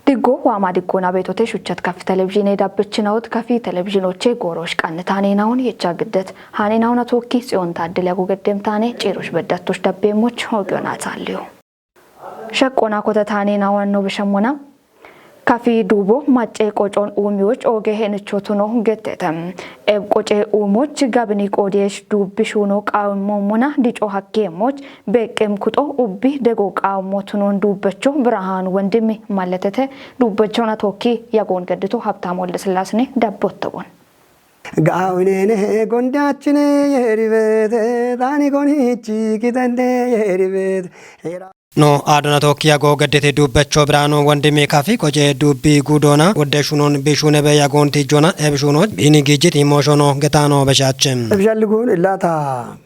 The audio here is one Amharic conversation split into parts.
ዲጎ ዋማዲጎና ቤቶቴ ሹቸት ካፊ ቴሌቪዥን የዳበችናውት ካፊ ቴሌቪዥኖቼ ጎሮሽ ቃንታኔናውን የቻግደት ሃኔናውና ቶኪ ጽዮን ታድል ያጎገደምታኔ ጪሮሽ በዳቶች ዳቤሞች ሆገናታልዩ ሸቆና ኮተታኔናውን ነው በሸሞና ካፊ ዱቦ ማጨ ቆጮን ኡሚዎች ኦገሄንቾቱ ነው ገተተም ቆጨ ኡሞች ጋብኒ ቆዴሽ ዱብሹኖ ቃውሞሙና ዲጮ ሐኬሞች በቀም ኩጦ ኡቢ ደጎ ቃውሞቱኖን ዱበቾ ብርሃን ወንድም ማለተተ ዱበቾና ቶኪ ያጎን ገድቶ ሀብታም ወልደ ስላስኔ ዳቦተጎን ጋውኔኔ ጎንዳችኔ የሪበት ታኒ ጎንቺ ኪተንዴ የሪበት No aduna tokkiya go gaddete dubbecho brano wondime kafi koje dubbi gudona wodde shunon bishune be yagonti jona ebshuno bini gijit imoshono getano beshachem ebjalgun illata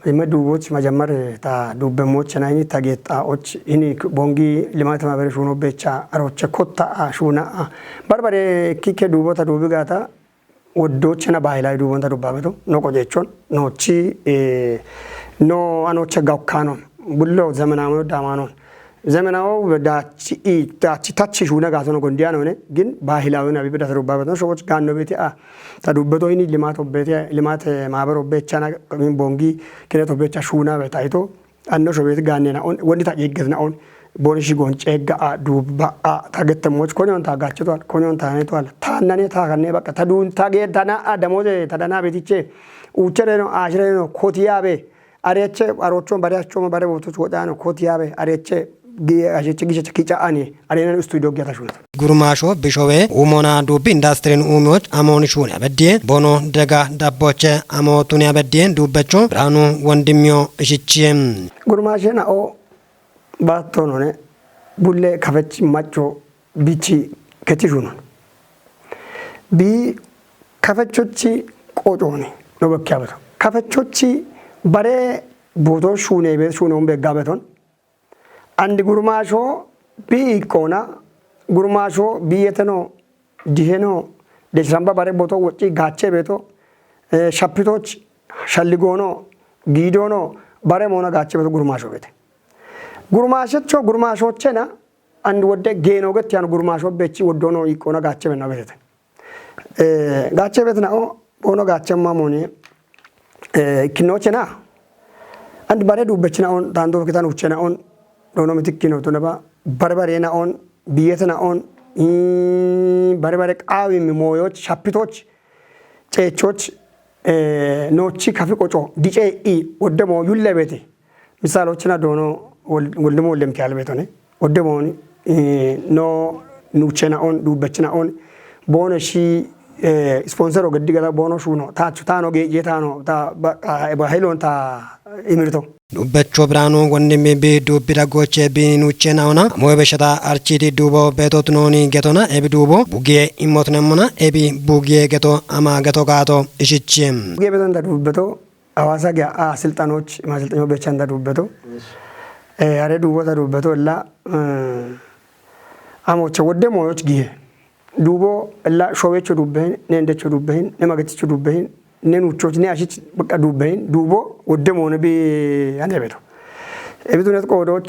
imeduboch majamar ta dubbemoch nayni tagettaoch ini bongi limat mabere shuno becha aroche kotta shuna barbare kike dubota dubigata woddochna bailay dubonta dubbabeto no kojechon no chi no anoche gawkanon bullo zamanamo damanon ዘመናው በዳቺ ታቺ ሹና ጋሶ ነው ጎንዲያ ነው ግን ባህላዊ ነው ቢበዳ ተሩባበት ነው ሰዎች ጋኖ ቤት ተዱበቶ ይኒ ልማት ማህበሮ በቻና ቦንጊ ከነቶ በቻ ሹና በታይቶ አኖ ሾቤት ጋኔና ወንዲ ታየገዝና አሁን ቦንሺ ጎንጨጋ ዱባ ታገተሞች ኮኒዮን ታጋጭቷል ኮኒዮን ታኔቷል ታናኔ ታካኔ በቃ ተዱን ታገታና ደሞዜ ተዳና ቤትቼ ኡቸሬ ነው አሽሬ ነው ኮቲያቤ አሬቼ አሮቾን ባሪያቾ ባሪያቦቶች ወጣ ነው ኮቲያቤ አሬቼ አጀች ግጀች ኪጫአኒ አሬና ስቱዲዮ ገታሹት ጉርማሾ ቢሾዌ ኡሞና ዱቢ ኢንዱስትሪን ኡሚዎች አሞን ሹን ያበዴ ቦኖ ደጋ ዳቦቼ አሞቱን ያበዴ ዱበቾ ብራኑ ወንድሚዮ እሽቺም ጉርማሽና ኦ ባቶኖኔ ቡሌ ከፈች ማቾ ቢቺ ከቲሹኑ ቢ ከፈቾቺ ቆጮኔ ነው በካበቶ ከፈቾቺ ባሬ ቦቶ ሹኔ ቤት ሹኔውን በጋበቶን አንድ ጉርማሾ ቢቆና ጉርማሾ ቢየተኖ ዲሄኖ ደሽራምባ ባሬ ቦቶ ወጪ ጋቼ ቤቶ ሻፒቶች ሸልጎኖ ጊዶኖ ባሬ ሞና ጋቼ ቤቶ ጉርማሾ ቤት ጉርማሾቾ ጉርማሾቼና አንድ ወደ ጌኖ ገት ያን ጉርማሾ በቺ ወዶኖ ይቆና ጋቼ ቤና ቤት ጋቼ ቤት ነው ቦኖ ጋቼማ ሞኔ ኪኖቼና አንድ ባሬ ዱበችና ኦን ታንዶ ከታን ውቸና ኦን ዶኖ ምትኪ ነው ተነባ በርበሬና ኦን ቢየትና ኦን በርበሬ ቃዊ ሞዮች ሻፒቶች ጨቾች ኖቺ ካፊ ቆጮ ዲጬ ወደሞ ዩለቤቴ ምሳሌዎችና ዶኖ ወልደሞ ለምካል ቤቶኔ ወደሞ ኖ ኑቸና ኦን ዱበችና ኦን ቦነሺ ስፖንሰር ወገዲ ገዳ ቦኖ ሹኖ ታቹ ታኖ ጌታኖ ታ ባይሎን ታ ኢምርቶ ዱበቾ ብራኑ ወንድሜ ቢዱ ቢዳጎቼ ቢኑቼናውና ሞበሸታ አርቺዲ ዱቦ ቤቶትኖኒ ገቶና ኤቢ ዱቦ ቡጌ ኢሞትነሙና ኤቢ ቡጌ ገቶ አማ ገቶ ጋቶ እሽቺም ቡጌ ቤቶ እንደዱበቶ አዋሳ ጋ ስልጣኖች ማሰልጠኞ በቻ እንደዱበቶ አሬ ዱቦ ተዱበቶ ላ አሞቸ ወደሞዎች ጊዜ ዱቦ ላ ሾቤቾ ዱበህን ነንደቾ ዱበህን ነማገቲቾ ዱበህን ነኑቾች ነአሽች በቃ ዱበህን ዱቦ ወደሞነ ቢ አንደበቶ እብቱነት ቆዶች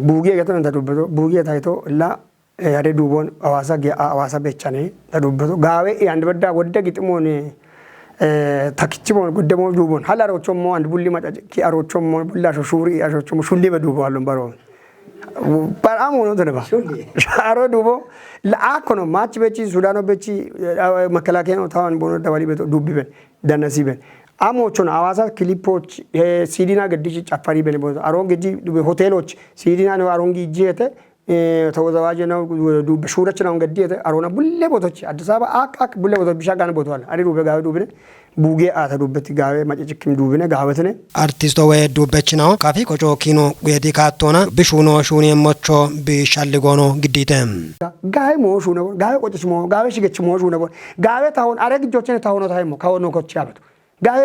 ቡጌ ገተን ተዱበቶ ቡጌ ታይቶ ላ ያደ ዱቦን አዋሳ በቻኔ ተዱበቶ ጋዌ አንድ በዳ ወደ ግጥሞን ታክቺሞን ወደሞ ዱቦን ሐላሮቾሞ አንድ ቡሊ ማጫጭ ኪአሮቾሞ ቡላሾ ሹሪ አሾቾሞ ሹሊ በዱቦ አሉን ባሮ Paramo no teneva. Sharo dubo la akono match bechi Sudano bechi makalakeno tawan bono dawali beto dubbi ben danasi ben. Amo chon awasa clipoch sidina gedichi chafari ben bono aron geji hoteloch sidina no arongi jete ተወዛዋጅ ነው ዱብ ሹረች ነው ገዲየተ አሮና ቡሌ ቦቶች አዲስ አበባ አቅ ቡሌ ቦቶች ቢሻጋን ቦቷል አሪሩ በጋው ዱብነ ቡጌ አተዱበት ጋዌ ማጨጭክም ዱብነ ጋወትነ አርቲስቶ ወይ ዱበች ነው ካፊ ቆጮ ኪኖ ጉየቲ ካቶና ቢሹኖ ሹኔ ሞቾ ቢሻልጎኖ ግዲተም ጋይ ሞሹ ነው ጋይ ቆጭች ሞ ጋይ ሽገች ሞሹ ነው ጋይ ታውን አረግጆችን ታውኖ ታይሞ ካወኖ ኮች ያበቱ ጋይ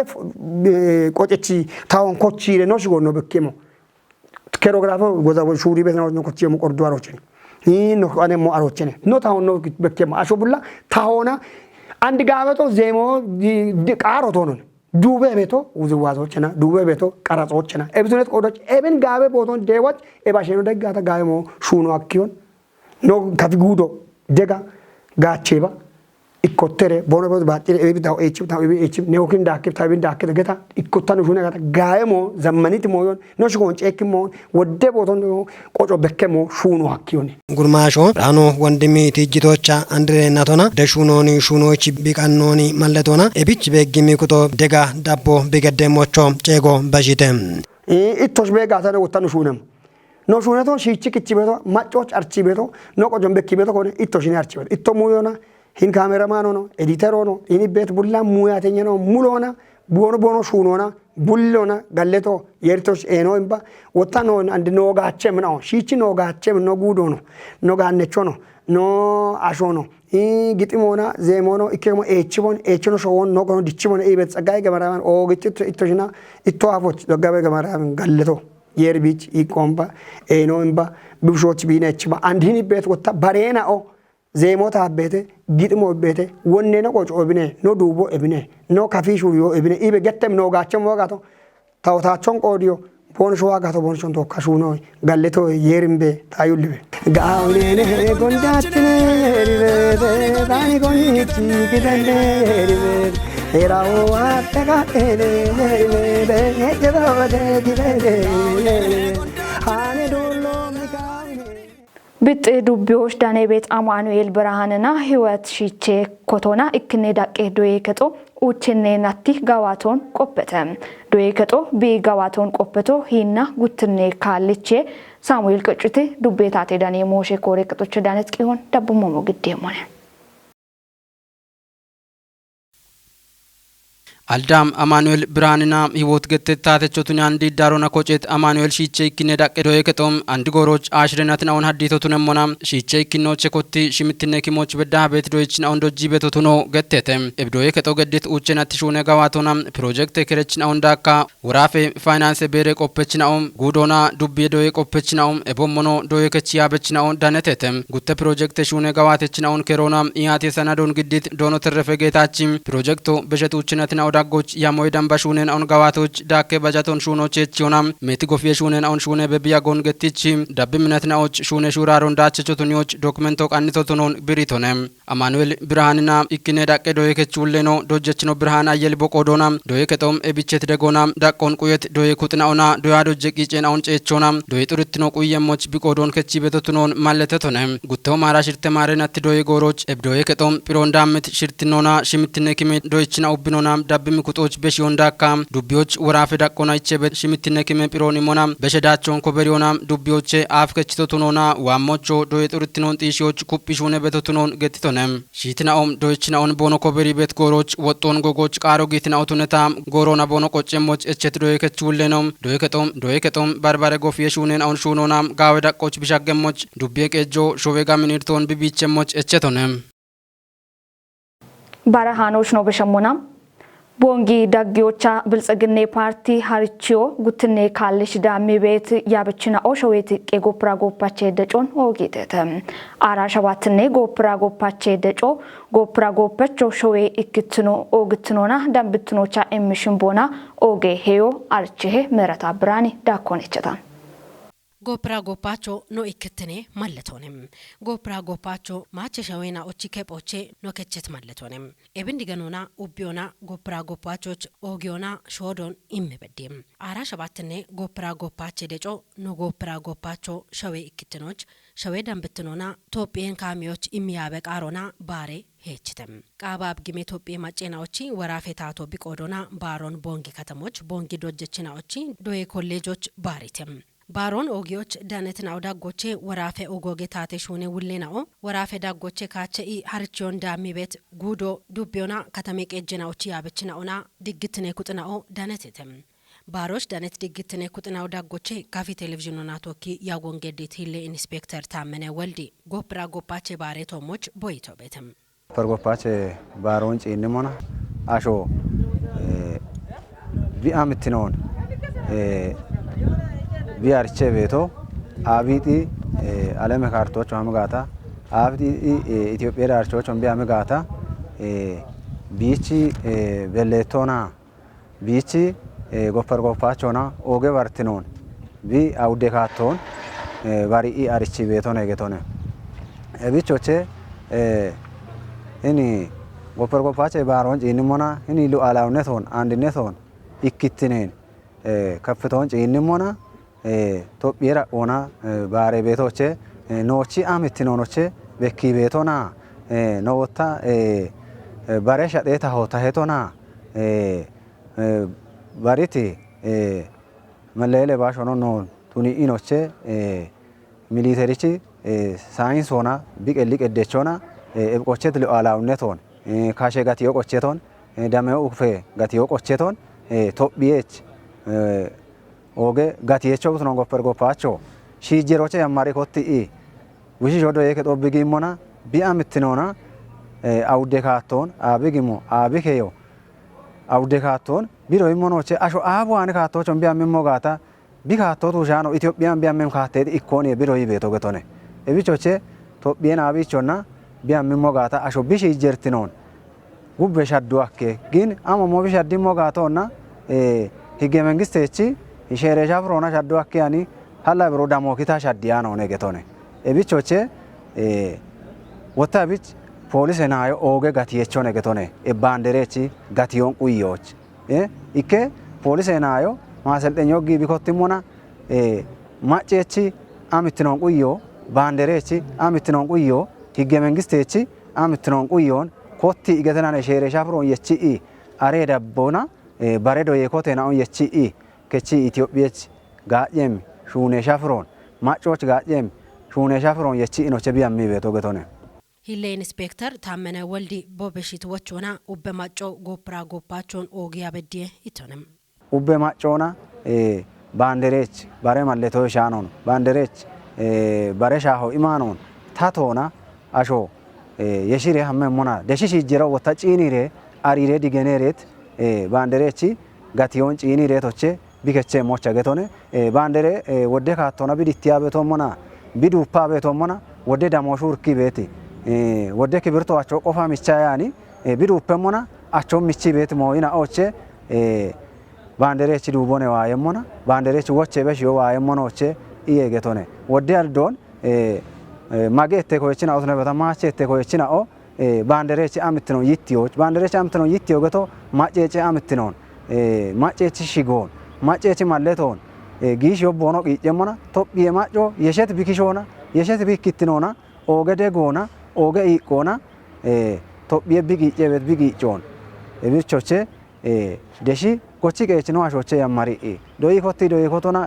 ቆጭቺ ታውን ኮቺ ነው ሽጎ ነው በከሞ ከሮግራፎ ጎዛቦ ሹሪ ቤት ነው ኮቺ የሞቆርዱ አሮችን ይኖ አኔሞ አሮችን ኖ ታውን ነው በከማ አሾቡላ ታውና አንድ ጋበቶ ዜሞ ቃሮቶ ነው ዱበ ቤቶ ውዝዋዞችና ዱበ ቤቶ ቀራጾችና እብዙነት ቆዶች ኤብን ጋበ ቦቶን ዴዎች ኤባሸኖ ደጋታ ጋሞ ሹኖ አኪዮን ኖ ካፊጉዶ dega gaacheba ikkotere bono bono baatire ebi daw echib neokin daakib taabin daakib geta ikkotan shune gata gaayemo zammaniti moyon no shukon ceekimo wodde boton qoco bekkemo shuno hakkiyoni gurmaasho raano wandimi tijjitocha andre natona de shunoni shunochi biqannoni malletona ebich beggimi kuto dega dabbo bigedde mocho ceego bashitem ittosh beega tane wotan shunem no shuneto shiichi kichibeto maccoch archibeto no qojon bekkibeto kone ittoshini archibeto itto moyona hin cameraman ono editor ono ini bet bulla muyatenya no mulona bono shunona bullona galleto yertos eno imba wotano and no gaachem no shichi no gaachem no gudono no gannechono no ashono gitimona zemono ikemo echono showon no gono dichimono ibet tsagay gamaraman o gichit ittoshina itto afoch dogabe gamaraman galleto yerbich ikomba eno imba bibshoch binechba and hini bet wotta barena o zeemota bete gidmo bete wonne no qoco obine no dubo ebine no kafishu yo ebine ibe gettem no gaachem wagato tawtaachon qodiyo bon sho wagato bon shon to kashuno galleto yerimbe tayullibe gaawlene gondatine ribe bani gonichi gidende ribe erao attega ribe gedawade gidende hane dullo ብጥ ዱቢዎች ዳኔ ቤት አማኑኤል ብርሃንና ህይወት ሽቼ ኮቶና እክኔ ዳቄ ዶዬ ከጦ ኡችኔ ናቲ ጋዋቶን ቆበተ ዶዬ ከጦ ቢ ጋዋቶን ቆበቶ ሂና ጉትኔ ካልቼ ሳሙኤል ቀጭቴ ዱቤታቴ ዳኔ ሞሼ ኮሬ ቀጦች ዳነት ቂሆን ዳቡሞ ሞግዴ ሞነ አልዳም አማኑኤል ብርሃንና ህይወት ገተታተቾቱን አንዲ ዳሮና ኮጨት አማኑኤል ሺቼ ይክነ ዳቀዶ የከቶም አንድ ጎሮች አሽረናትን አሁን ሀዲቶቱን ሞና ሺቼ ይክኖች ኮቲ ሽምትነ ኪሞች በዳ ቤት ዶይችን አሁን ዶጂ ቤቶቱኖ ገተተም እብዶ የከቶ ገደት ኡቸናት ሹነ ጋዋቶና ፕሮጀክት ከረችን አሁን ዳካ ወራፌ ፋይናንስ ቤሬ ቆፐችናው ጉዶና ዱቤ ዶይ ቆፐችናው እቦሞኖ ዶይ ከቺያ በችናው ዳነተተም ጉተ ፕሮጀክት ሹነ ጋዋተችናው ከሮና ኢያቴ ሰናዶን ግዲት ዶኖ ተረፈ ጌታችን ፕሮጀክቱ በሸቱ ኡቸናትና ዳጎች ያሞይ ዳምባሹነን አሁን ጋዋቶች ዳከ ባጃቶን ሹኖች ቺዮናም ሜቲ ጎፊ ሹነን አሁን ሹነ በቢያጎን ገቲቺ ዳብምነትናዎች ሹነ ሹራሮን ዳቸቾቱኒዎች ዶክመንቶ ቃንቶቱኖን ብሪቶነም አማኑኤል ብርሃንና ኢክኔ ዳቀ ዶይ ከቹለኖ ዶጀችኖ ብርሃን አየል ቦቆዶና ዶይ ከቶም ኤቢቸት ደጎና ዳቆን ቁየት ዶይ ኩጥናውና ዶያ ዶጀ ቂጨን አሁን ጨቾና ዶይ ጥሩትኖ ቁየሞች ቢቆዶን ከቺ ቤቶቱኖን ማለተቶነም ጉተው ማራ ሽርተ ማረናት ዶይ ጎሮች ኤብዶይ ከቶም ፒሮንዳምት ሽርትኖና ሽምትነኪሜ ዶይችና ኡብኖና ምኩጦች በሽዮንዳካ ዱቢዎች ወራፈ ዳቆና ይቸበት ሽምትነከመ ፒሮኒ ሞና በሸዳቸውን ኮበሪዮና ዱቢዎች አፍከችቶቱኖና ዋሞቾ ዶይ ጥሩትኖን ጢሺዎች ኩጲሹነ በቶቱኖን ገትቶነም ሺትናኦም ዶይችናውን ቦኖ ኮበሪ ቤት ጎሮች ወጦን ጎጎች ቃሮ ጌትናውቱነታ ጎሮና ቦኖ ቆጨሞች እቸት ዶይ ከችውለኖም ዶይ ከቶም ባርባረ ጎፍ የሹነን አውን ሹኖና ጋወ ዳቆች ቢሻገሞች ዱቢ ቀጆ ሾቬጋ ሚኒርቶን ቢቢቸሞች እቸቶነም ባረሃኖች ነው በሸሞናም ቦንጊ ዳጊዮቻ ብልጽግኔ ፓርቲ ሀርቺዮ ጉትኔ ካልሽ ዳሚ ቤት ያበችና ኦሾዌት ቄጎፕራ ጎፓቼ ደጮን ኦጌተተ አራ ሸባትኔ ጎፕራ ጎፓቼ ደጮ ጎፕራ ጎፐቾ ሾዌ ኢክትኖ ኦግትኖና ዳምብትኖቻ ኤሚሽን ቦና ኦጌ ሄዮ አርቺሄ መረታ ብራኒ ዳኮነቸታ ጎፕራ ጎፓቾ ኖ ኢክትኔ ማለቶንም ጎፕራ ጎፓቾ ማቸሻዌና ኦቺ ከፖቼ ኖ ከቸት ማለቶንም ኤብንዲገኖና ኡቢዮና ጎፕራ ጎፓቾች ኦጊዮና ሾዶን ኢምበዲም አራ ሸባትኔ ጎፕራ ጎፓቼ ደጮ ኖ ጎፕራ ጎፓቾ ሸዌ ኢክትኖች ሸዌ ዳምብትኖና ቶጲን ካሚዎች ኢሚያበቃሮና ባሬ ሄችተም ቃባብ ግሜ ቶጲ ማጨናዎቺ ወራፌታቶ ቢቆዶና ባሮን ቦንጊ ከተሞች ቦንጊ ዶጀችናዎቺ ዶዬ ኮሌጆች ባሪተም ባሮን ኦጊዮች ዳነትና ዳጎቼ ወራፌ ኦጎጌ ታቴሹኔ ውሌናኦ ወራፌ ዳጎቼ ካቸኢ ሀርቺዮን ዳሚ ቤት ጉዶ ዱቢዮና ከተሜ ቀጀናዎች ያበችናኦና ድግትኔ ኩጥናኦ ዳነተተም ባሮች ዳነት ድግትኔ ኩጥናኦ ዳጎቼ ካፊ ቴሌቪዥንና ቶኪ ያጎንጌዲት ሂሌ ኢንስፔክተር ታመነ ወልዲ ጎፕራ ጎፓቼ ባሬቶሞች ቦይቶ ቤተም ፐርጎፓቼ ባሮን ጪንሞና አሾ ቢአምትኖን ቢአርቼ ቤቶ አቢጢ አለመ ካርቶች አመጋታ አቢጢ ኢትዮጵያ ዳርቾች ቢአመጋታ ቢቺ በሌቶና ቢቺ ጎፈር ጎፋቾና ኦጌ ባርቲኖን ቢ አውዴ ካቶን ባሪኢ አርቺ ቤቶ ነገቶነ ቢቾቼ ini gopper goppache baron ciinimona ini lu'aalawneton andineton ikkittineen ከፍተውን ጭይንሞና ቶጲራ ኦና ባሬ ቤቶቼ ኖቺ አምትኖኖቼ በኪ ቤቶና ኖታ ባሬ ሸጤታ ሆታ ሄቶና ባሪቲ መለለ ባሾኖ ኖ ቱኒ ኢኖቼ ሚሊተሪቺ ሳይንስ ሆና ቢቀሊ ቀደቾና ኤብቆቼት ሉዓላውነቶን ካሼ ጋቲዮ ቆቼቶን ዳሜው ኡፌ ጋቲዮ ቆቼቶን ቶጲኤች oge gatiyecho tuno gopper goppacho shijeroche yamari kotti wishi jodo yeke to bigimona bi amittinona awde katon abigimo abikeyo awde katon biro imonoche asho abu an kato chon bi ammo gata bi kato tu jano Ethiopian bi ammem kate ikkoni biro yibeto getone ebichoche Ethiopian abichonna bi ammo gata asho bi shijertinon gubbe shaddu akke gin amo mo bi shaddimo gatonna hige መንግስቴቺ ይሸሬሻ ፍሮና ሻዶ አኪያኒ ሀላ ብሮ ዳሞ ኪታ ሻዲያ ነው ነገቶኔ ኤቢቾቼ ወታቢች ፖሊስ ናዮ ኦገ ጋቲየቾ ነገቶኔ ኤባንደሬቺ ጋቲዮን ቁዮች ኢኬ ፖሊስ ናዮ ማሰልጠኞ ጊቢ ኮቲሞና ማጨቺ አምትኖን ቁዮ ባንደሬቺ አምትኖን ቁዮ ህገ መንግስቴቺ አምትኖን ቁዮን ኮቲ ይገተናነ ሸሬሻ ፍሮን የቺ አሬ ዳቦና baredo yekote na on yechi kechi Ethiopia gajem shune shafron machoch gajem shune shafron yechi ino chebi ammi beto getone ሂሌ ኢንስፔክተር ታመነ ወልዲ ቦበሽት ወቾና ኡበ ማጮ ጎፕራ ጎፓቾን ኦጊያ በዲ ይተንም ኡበ ማጮና ባንደሬች ባሬ ማለቶ ሻኖን ባንደሬች ባሬ ሻሆ ኢማኖን ታቶና አሾ የሽሪ ሐመሞና ደሽሽ ጅራው ወታ ጪኒሬ አሪሬ ዲገኔሬት ባንደሬቺ ጋቲዮን ጪኒ ሬቶቼ ቢከቼ ሞቻ ገቶኔ ባንደሬ ወደ ካቶና ቢዲቲያ ቤቶሞና ቢዱፓ ቤቶሞና ወደ ዳሞሹ ርኪ ቤቲ ወደ ክብርቶ አቾ ቆፋ ሚቻያኒ ቢዱፐሞና አቾ ሚቺ ቤት ሞይና ኦቼ ባንደሬቺ ዱቦኔ ዋየሞና ባንደሬቺ ወቼ በሽዮ ዋየሞኖቼ ኢየ ገቶኔ ወደ አልዶን ማጌቴ ኮይቺና አውትነ በታማቼ ኮይቺና ኦ ባንደሬቺ አምትኖ ይቲዮች ባንደሬቺ አምትኖ ይቲዮ ገቶ ማጨጨ አምትኖን ማጨቺ ሽጎን ማጨቺ ማለቶን ጊሽ yobono qiccemona tophiye maco yeshet bikishona yeshet bikittinona ogede gona oge iqona tophiye bigiccebet bigiccon ebichoche deshi gochi qechino ashoche yammari doyi kotti doyi kotona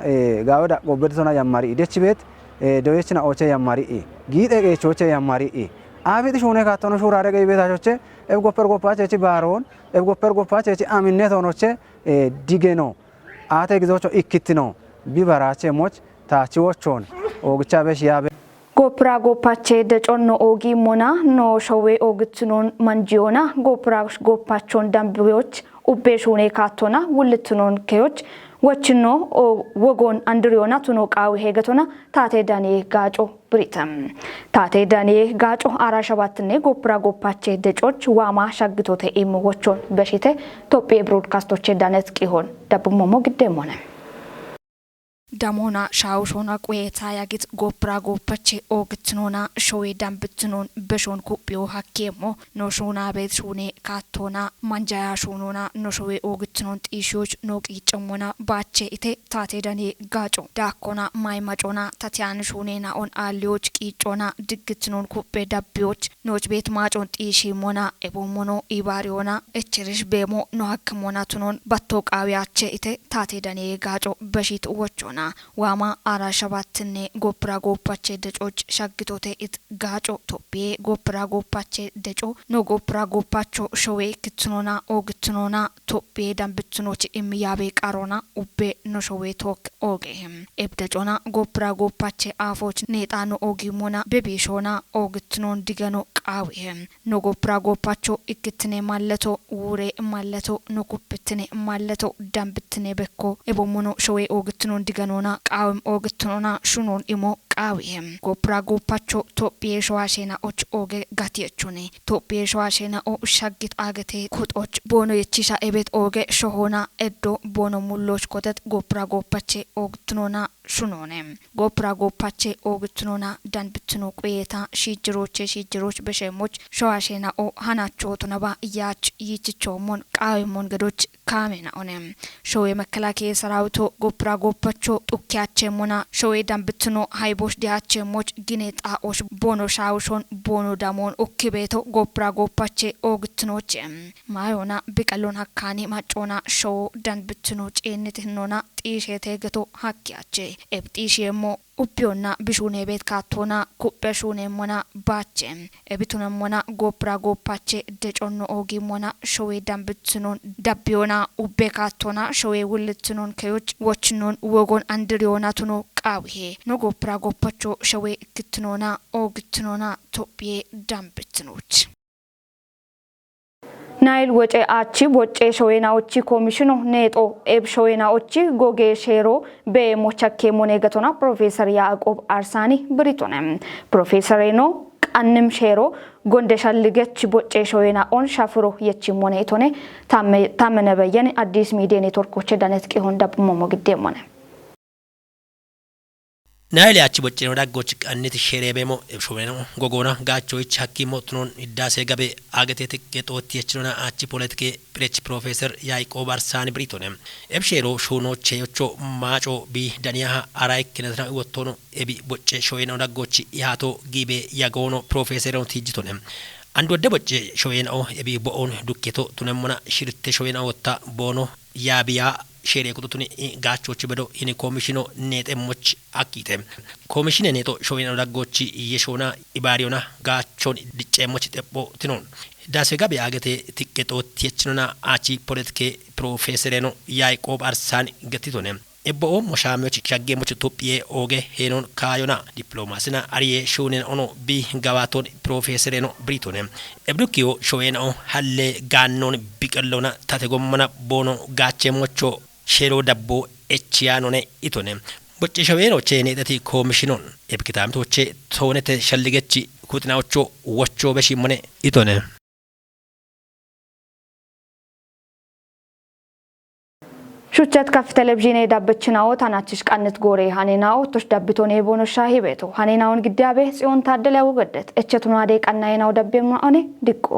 gawe da gobedtona yammari dechibet doyechina oche yammari giide qechoche yammari አቢት ሹኔ ካቶኖ ሹራረ ገይ ቤታቾቼ ኤብ ጎፐር ጎፓቼቺ ባሮን ኤብ ጎፐር ጎፓቼቺ አሚኔ ቶኖቼ ዲጌኖ አቴ ግዞቾ ኢክቲኖ ቢበራቼ ሞች ታቺዎቾን ኦግቻ በሽ ያበ ጎፕራ ጎፓቼ ደጮኖ ኦጊ ሞና ኖ ሾዌ ኦግትኖን ማንጂዮና ጎፕራ ጎፓቾን ዳምቢዎች ኡቤሹኔ ካቶና ውልትኖን ከዮች ወችኖ ወጎን አንድሪዮና ቱኖ ቃዊ ሄገቶና ታቴ ዳኔ ጋጮ ብሪተም ታቴ ዳኔ ጋጮ አራሸባትኔ ጎፕራ ጎፓቼ ደጮች ዋማ ሻግቶቴ ኢምዎቾን በሽቴ ኢትዮጵያ ብሮድካስቶቼ ዳነት ቂሆን ዳብሞሞ ግዴሞነ ዳሞና ሻውሾና ቆየታ ያግት ጎፕራ ጎፓቼ ኦግትኖና ሾዌ ዳምብትኖን በሾን ኩፒዮ ሀኬሞ ኖሾና ቤት ሹኔ ካቶና ማንጃያ ሾኖና ኖሾዌ ኦግትኖን ጢሾች ኖቂ ጨሞና ባቼ ኢቴ ታቴ ዳኔ ጋጮ ዳኮና ማይማጮና ታቲያን ሾኔና ኦን አሊዮች ቂጮና ድግትኖን ኩፔ ዳቢዎች ኖች ቤት ማጮን ጢሺ ሞና ኤቦሞኖ ኢባሪዮና እችርሽ ቤሞ ኖሀክሞና ቱኖን ባቶቃዊያቼ ኢቴ ታቴ ዳኔ ጋጮ በሺት ወቾና ዋማ አራሸባትኔ ጎፕራ ጎፓቼ ደጮች ሻግቶቴ ኢት ጋጮ ቶፒዬ ጎፕራ ጎፓቼ ደጮ ኖ ጎፕራ ጎፓቾ ሾዌ ክትኖና ኦግትኖና ቶፒዬ ዳምብትኖች ኢምያቤ ቃሮና ኡቤ ኖ ሾዌ ቶክ ኦጌህም ኤብደጮና ጎፕራ ጎፓቼ አፎች ኔጣኖ ኦጊሞና ቤቤሾና ኦግትኖን ዲገኖ ቃዊህም ኖ ጎፕራ ጎፓቾ ኢክትኔ ማለቶ ውሬ ማለቶ ኖ ኩፕትኔ ማለቶ ዳምብትኔ በኮ ኤቦሞኖ ሾዌ ኦግትኖን ዲገኖ ቃውም ኦግትኖና ሹኖን ኢሞ ቃዊህም ጎፕራ ጎፓቾ ቶፒዬ ሸዋሼና ኦች ኦጌ ጋቲየቹኔ ቶፒዬ ሸዋሼና ኦ ሻጊት አገቴ ኩጦች ቦኖ የቺሻ ኤቤት ኦጌ ሾሆና ኤዶ ቦኖ ሙሎች ኮተት ጎፕራ ጎፓቼ ኦግትኖና شنونم گوپرا گوپاچه اوگتنونا دن بتنو قویتا شیجروچ بشموچ شواشینا او هناچوتونا با یاچ یچچومون قایمون گدوچ کامنا اونم شوی مکلاکی سراوتو گوپرا گوپاچو توکیاچه مونا شوی دن بتنو هایبوش دیاچه موچ گینت آوش بونو شاوشون بونو دامون اوکی بیتو گوپرا گوپاچه اوگتنوچه مایونا بکلون حکانی ماچونا شو دن بتنو چینتهنونا تیشه گتو حکیاچه ابتیشی مو Uppionna bishune bet kattona kubbeshune mona bache ebituna mona gopra gopache deconno ogi mona showe dambitsunon dabbiona ubbe kattona showe wullitsunon keyoch wochnon wogon andriona tuno qawihe no gopra gopacho showe kitnona ogitnona topie dambitsunoch ናይል ወጪ አቺ ወጪ ሾዌናዎቺ ኮሚሽኑ ኔጦ ኤብ ሾዌናዎቺ ጎጌ ሼሮ በሞቻኬ ሞኔገቶና ፕሮፌሰር ያዕቆብ አርሳኒ ብሪቶነም ፕሮፌሰር ኖ ቃንም ሼሮ ጎንደሻልገች ወጪ ሾዌና ኦን ሻፍሮ የቺ ሞኔቶኔ ታመነበየን አዲስ ሚዲያ ኔትወርኮች ዳነት ቂሆን ዳብሞ ሞግዴሞነ ናይል ያቺ ወጪ ነው ዳጎች ቀንት ሼሬቤሞ ሾዌና ጎጎና ጋቾች ሐኪሞትኖን ይዳሴ ገበ አገቴት ቄጦት የችሎና አቺ ፖለቲኬ ፕሬች ፕሮፌሰር ያዕቆብ አርሳኒ ብሪቶኔም ኤብሼሮ ሹኖቼ yocho ማጮ ቢ ዳኒያ አራይ ከነትና ወጥቶኖ ኤቢ ወጪ ሾዌና ዳጎች ያቶ ጊቤ ያጎኖ ፕሮፌሰሩን ትጅቶኔም አንድ ወደ ወጪ ሾዌናው ኤቢ ቦኦን ዱኬቶ ቱነሞና ሽርቴ ሾዌና ወጣ ቦኖ ያቢያ ሼሬ ቁጥቱኒ ጋቾች በዶ ኢኒ ኮሚሽኖ ኔጤሞች አቂቴ ኮሚሽን ኔጦ ሾዌና ዳጎች የሾና ኢባሪዮና ጋቾን ዲጨሞች ጠቦ ትኖን ዳሴ ጋር ያገቴ ትቄጦት የችኑና አቺ ፖለቲኬ ፕሮፌሰር ነው ያዕቆብ አርሳኒ ገቲቶኔ ኤቦ ሞሻሚዎች ቻጌሞች ኢትዮጵያ ኦጌ ሄኖን ካዮና ዲፕሎማሲና አሪዬ ሹኔን ኦኖ ቢ ጋባቶን ፕሮፌሰር ነው ብሪቶኔ ኤብዱኪዮ ሾዌናው ሀሌ ጋኖን ቢቀለውና ታተጎመና ቦኖ ጋቼሞቾ ሼሮ ዳቦ ኤቺያኖኔ ኢቶኔ ቦጭ ሾዌኖ ቼኔጠቲ ኮሚሽኖን ኤብኪታምቶቼ ቶኔተ ሸልገቺ ኩጥናዎቾ ወቾ በሺሞኔ ኢቶኔ ሹቸት ከፍ ቴሌቪዥን ዳበችናው ታናችሽ ቃነት ጎሬ ሃኔናው ቶሽ ዳብቶኔ ቦኖ ሻሂ ቤቱ ሃኔናውን ግዳቤ ጽዮን ታደለ ያወገደት እቸቱና ደ ቀናይናው ዳቤም ነው አኔ ድቆ